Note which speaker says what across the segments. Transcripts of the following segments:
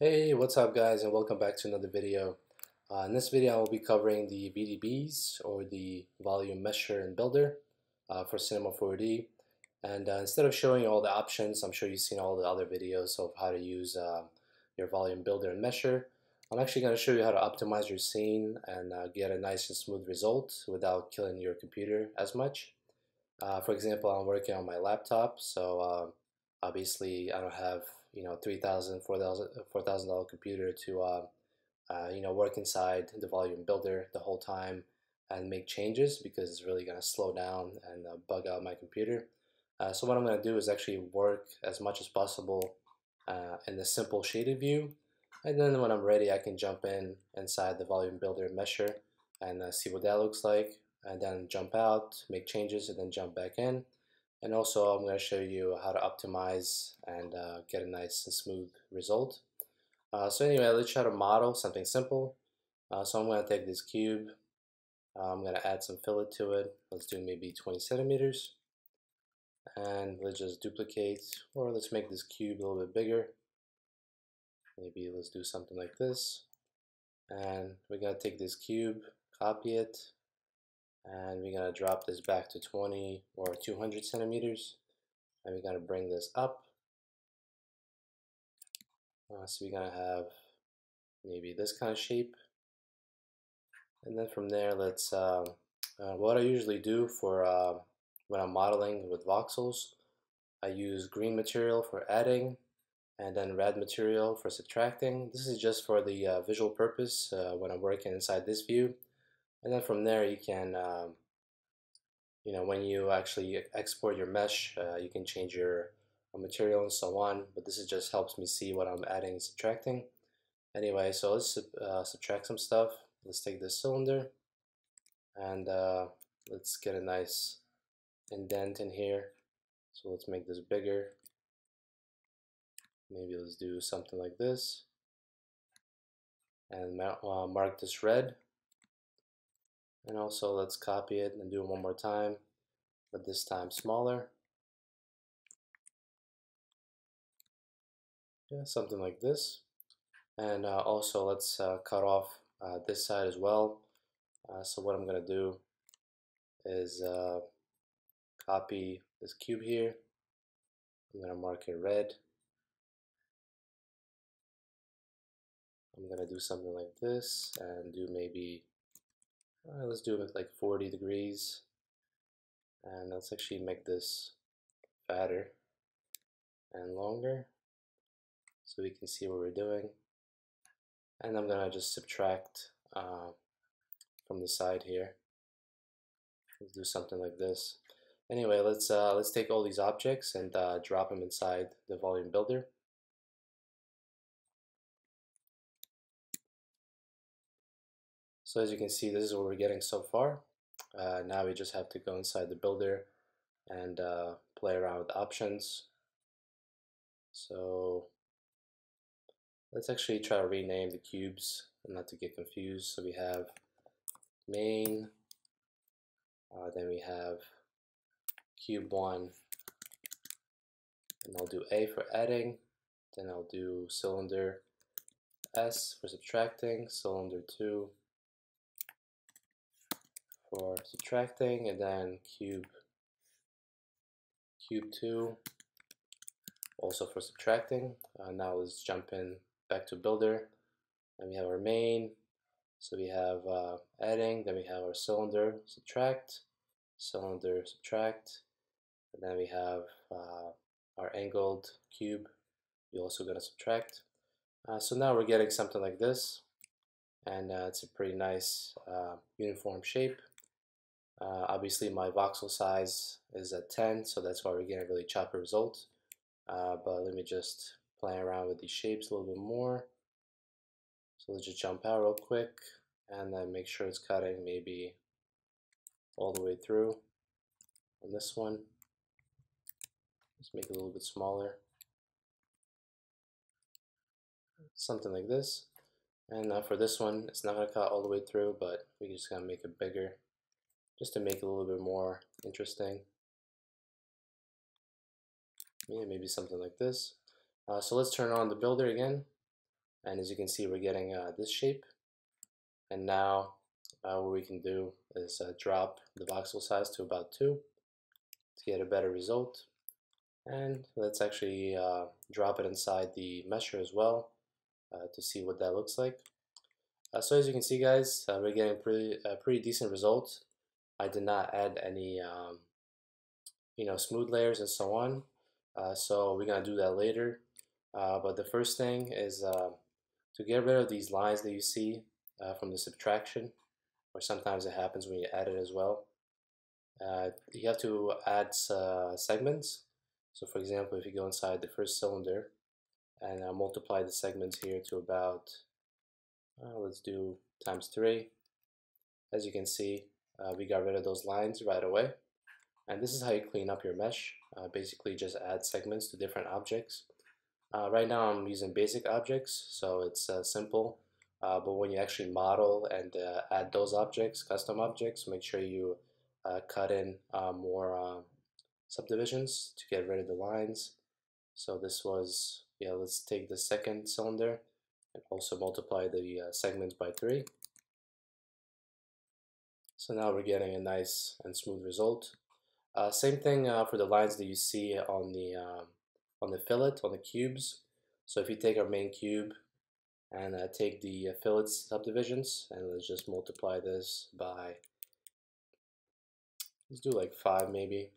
Speaker 1: Hey, what's up guys, and welcome back to another video. In this video I will be covering the VDBs, or the Volume Mesher and Builder for Cinema 4D. And instead of showing you all the options, I'm sure you've seen all the other videos of how to use your Volume Builder and Mesher. I'm actually going to show you how to optimize your scene and get a nice and smooth result without killing your computer as much. For example, I'm working on my laptop, so obviously I don't have $3,000, $4,000 computer to work inside the volume builder the whole time and make changes, because it's really going to slow down and bug out my computer. So what I'm going to do is actually work as much as possible in the simple shaded view, and then when I'm ready I can jump inside the volume builder mesher and see what that looks like, and then jump out, make changes, and then jump back in. And also I'm going to show you how to optimize and get a nice and smooth result. So anyway, let's try to model something simple. So I'm going to take this cube, I'm going to add some fillet to it. Let's do maybe 20 centimeters. And let's just duplicate, or let's make this cube a little bit bigger. Maybe let's do something like this. And we're going to take this cube, copy it, and we're going to drop this back to 20 or 200 centimeters. And we're going to bring this up. So we're going to have maybe this kind of shape. And then from there, let's what I usually do for when I'm modeling with voxels, I use green material for adding and then red material for subtracting. This is just for the visual purpose when I'm working inside this view. And then from there you can when you actually export your mesh, you can change your material and so on, but this is just helps me see what I'm adding and subtracting. Anyway, so let's subtract some stuff. Let's take this cylinder and let's get a nice indent in here. So let's make this bigger. Maybe let's do something like this and mark this red. And also let's copy it and do it one more time, but this time smaller. Yeah, something like this. And also let's cut off this side as well. So what I'm going to do is copy this cube here. I'm going to mark it red. I'm going to do something like this and do maybe, let's do it like 40 degrees. And let's actually make this fatter and longer so we can see what we're doing. And I'm going to just subtract from the side here. Let's do something like this. Anyway, let's take all these objects and drop them inside the volume builder. So as you can see, this is what we're getting so far. Now we just have to go inside the builder and play around with options. So let's actually try to rename the cubes and not to get confused. So we have main, then we have cube 1, and I'll do A for adding, then I'll do cylinder S for subtracting, cylinder 2 for subtracting, and then cube 2 also for subtracting. Now let's jump in back to builder, and we have our main, so we have adding, then we have our cylinder subtract, cylinder subtract, and then we have our angled cube we're also going to subtract. So now we're getting something like this, and it's a pretty nice uniform shape. Obviously my voxel size is at 10, so that's why we're getting a really choppy result. But let me just play around with these shapes a little bit more. So let's just jump out real quick and then make sure it's cutting maybe all the way through on this one. Let's make it a little bit smaller. Something like this. And for this one, it's not going to cut all the way through, but we're just going to make it bigger just to make it a little bit more interesting. Yeah, maybe something like this. So let's turn on the builder again. and as you can see, we're getting this shape. And now what we can do is drop the voxel size to about 2 to get a better result. And let's actually drop it inside the mesher as well to see what that looks like. So as you can see, guys, we're getting pretty decent result. I did not add any smooth layers and so on, so we're gonna do that later. But the first thing is to get rid of these lines that you see from the subtraction, or sometimes it happens when you add it as well. You have to add segments. So for example, if you go inside the first cylinder and multiply the segments here to about, let's do ×3. As you can see, we got rid of those lines right away. And this is how you clean up your mesh. Basically just add segments to different objects. Right now I'm using basic objects, so it's simple. But when you actually model and add those objects, custom objects, make sure you cut in more subdivisions to get rid of the lines. So this was, let's take the second cylinder and also multiply the segments by 3. So now we're getting a nice and smooth result. Same thing for the lines that you see on the fillet, on the cubes. So if you take our main cube and take the fillet subdivisions, and let's just multiply this by, let's do like 5 maybe.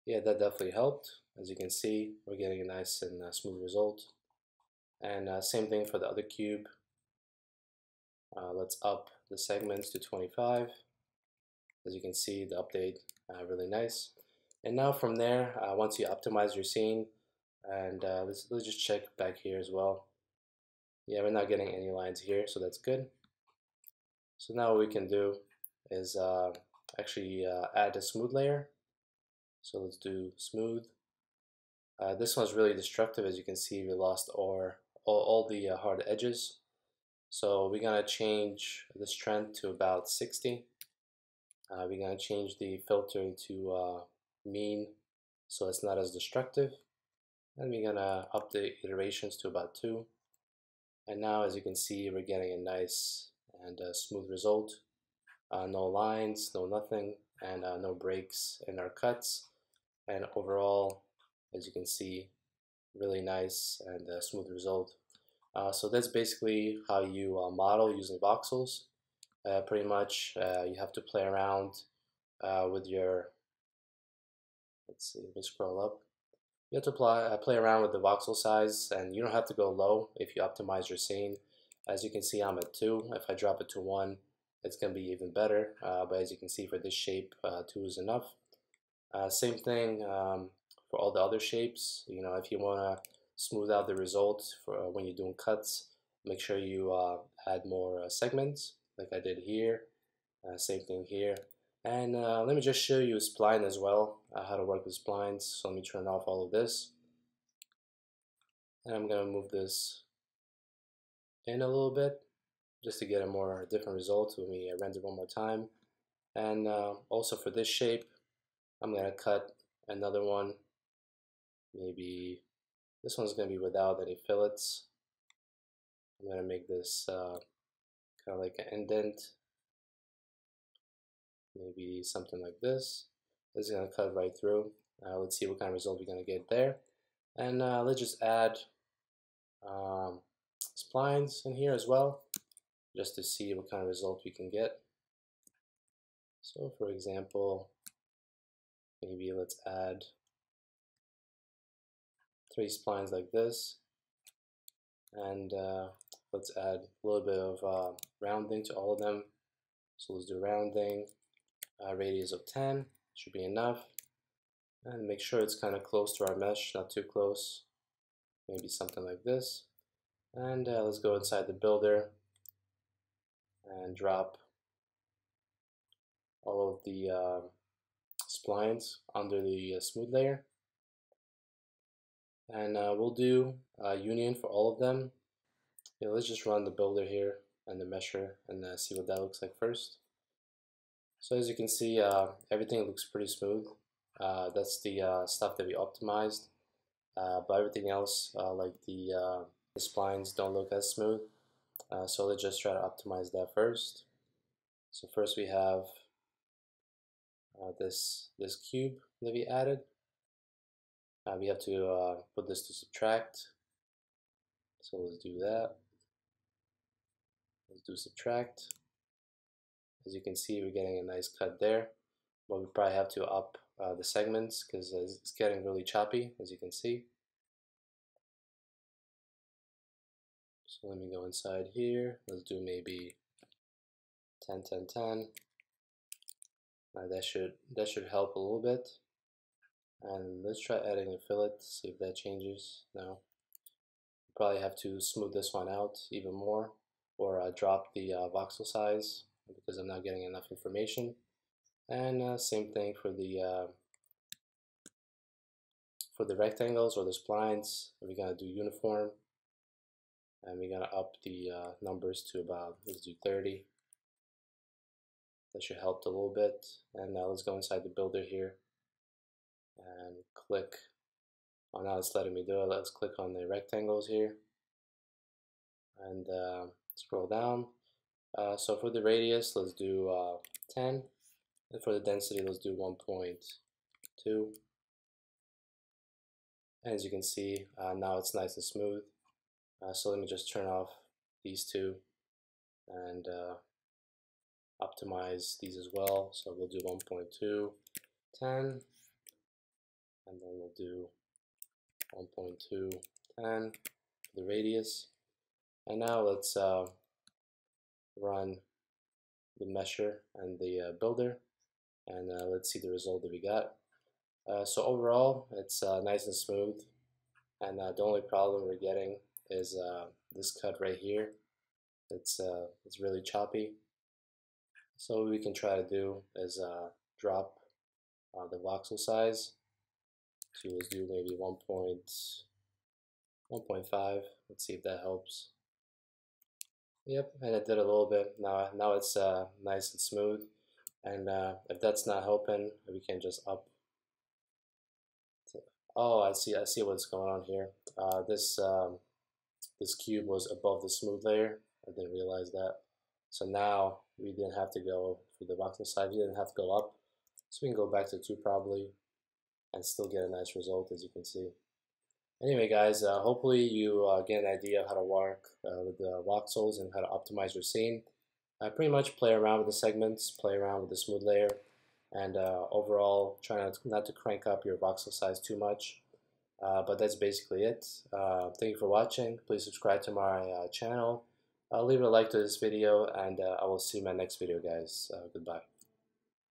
Speaker 1: Yeah, that definitely helped. As you can see, we're getting a nice and smooth result. And same thing for the other cube. Let's up the segments to 25. As you can see, the update really nice. And now from there, once you optimize your scene, and let's just check back here as well. Yeah, we're not getting any lines here, so that's good. So now what we can do is actually add a smooth layer. So let's do smooth. This one's really destructive. As you can see, we lost all the hard edges. So we're gonna change the strength to about 60. We're gonna change the filter to mean, so it's not as destructive. And we're gonna up the iterations to about 2. And now, as you can see, we're getting a nice and smooth result. No lines, no nothing, and no breaks in our cuts. And overall, as you can see, really nice and smooth result. So that's basically how you model using voxels. Pretty much, you have to play around with your, let's see, let me scroll up. You have to play around with the voxel size, and you don't have to go low if you optimize your scene. As you can see, I'm at 2. If I drop it to 1, it's going to be even better. But as you can see, for this shape, 2 is enough. Same thing for all the other shapes. If you want to smooth out the result for when you're doing cuts, make sure you add more segments, like I did here. Same thing here. And let me just show you a spline as well, how to work with splines. So let me turn off all of this. And I'm going to move this in a little bit just to get a more different result when we render one more time. And also for this shape, I'm going to cut another one. Maybe this one's going to be without any fillets. I'm going to make this kind of like an indent. Maybe something like this. This is going to cut right through. Let's see what kind of result we're going to get there. And let's just add splines in here as well, just to see what kind of result we can get. So for example, maybe let's add 3 splines like this, and let's add a little bit of rounding to all of them. So let's do rounding, radius of 10 should be enough, and make sure it's kind of close to our mesh, not too close, maybe something like this. And let's go inside the builder and drop all of the splines under the smooth layer. And we'll do union for all of them. Let's just run the builder here and the mesher and see what that looks like first. So as you can see, everything looks pretty smooth. That's the stuff that we optimized. But everything else, like the the splines don't look as smooth. So let's just try to optimize that first. So first we have this cube that we added. We have to put this to subtract. So let's do that. Let's do subtract. As you can see, we're getting a nice cut there, but we probably have to up the segments because it's getting really choppy, as you can see. So let me go inside here. Let's do maybe 10, 10, 10. That should help a little bit. And let's try adding a fillet, see if that changes. No. Probably have to smooth this one out even more, or drop the voxel size because I'm not getting enough information. And same thing for the rectangles or the splines. We're gonna do uniform, and we're gonna up the numbers to about, let's do 30. That should help a little bit. And now let's go inside the builder here and click. Oh, now it's letting me do it. Let's click on the rectangles here and scroll down. So for the radius, let's do 10, and for the density, let's do 1.2. And as you can see, now it's nice and smooth. So let me just turn off these two and optimize these as well. So we'll do 1.2, 10, and then we'll do 1.2, 10 for the radius. And now let's run the mesher and the builder, and let's see the result that we got. So overall, it's nice and smooth, and the only problem we're getting is this cut right here. It's really choppy. So what we can try to do is drop the voxel size to, let's do maybe 1.5. Let's see if that helps. Yep, and it did a little bit. Now it's nice and smooth. And if that's not helping, we can just up. Oh, I see what's going on here. This cube was above the smooth layer. I didn't realize that. So now we didn't have to go for the voxel size. We didn't have to go up. So we can go back to 2 probably and still get a nice result, as you can see. Anyway, guys, hopefully you get an idea of how to work with the voxels and how to optimize your scene. Pretty much play around with the segments, play around with the smooth layer, and overall try not to crank up your voxel size too much. But that's basically it. Thank you for watching. Please subscribe to my channel. Leave a like to this video, and I will see you in my next video, guys. Goodbye.